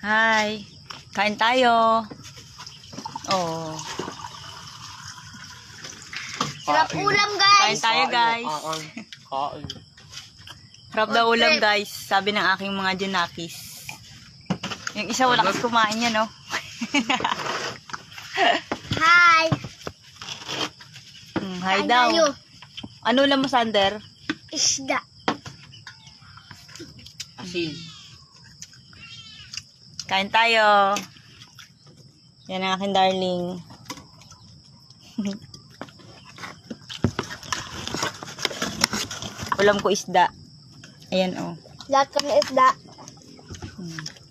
Hi. Kain tayo. Oh. Sarap ulam, Kain guys. tayo, guys. Kain. Sarap daw ulam, guys. Sabi ng aking mga junakis. Yung isa wala kasi kumain yan, no? Hi. Hi Kain daw. tayo. Ano ulam mo, Sander? Isda. Asin. Kain tayo. Yan ang aking darling. Ulam ko isda. Ayan, oh. Lahat kami isda.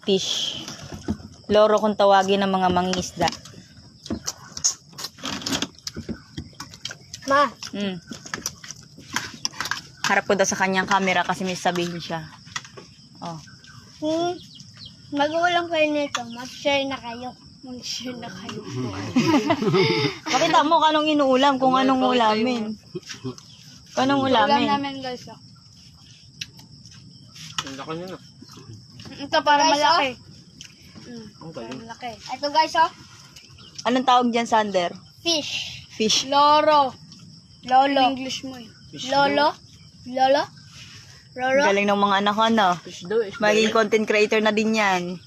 Fish. Loro kung tawagin ng mga mangingisda. Ma. Harap ko daw sa kanyang camera kasi may sabihin siya. Oh. Mag-uulam kayo nito. Mag-share na kayo. Mag-share na kayo. Pakita mo kanong inuulam, kung anong ulamin. Kanong Ulam ulamin. namin, guys. Ang laki niya na. Ito para Guys, malaki. Ang galing. Malaki. Ito, guys, oh. Anong tawag dyan, Sander? Fish. Fish. Loro. Lolo. English mo eh. Lolo. Lolo. Lolo. Galing ng mga anak ko, no? Fish daw eh. Maging content creator na din yan.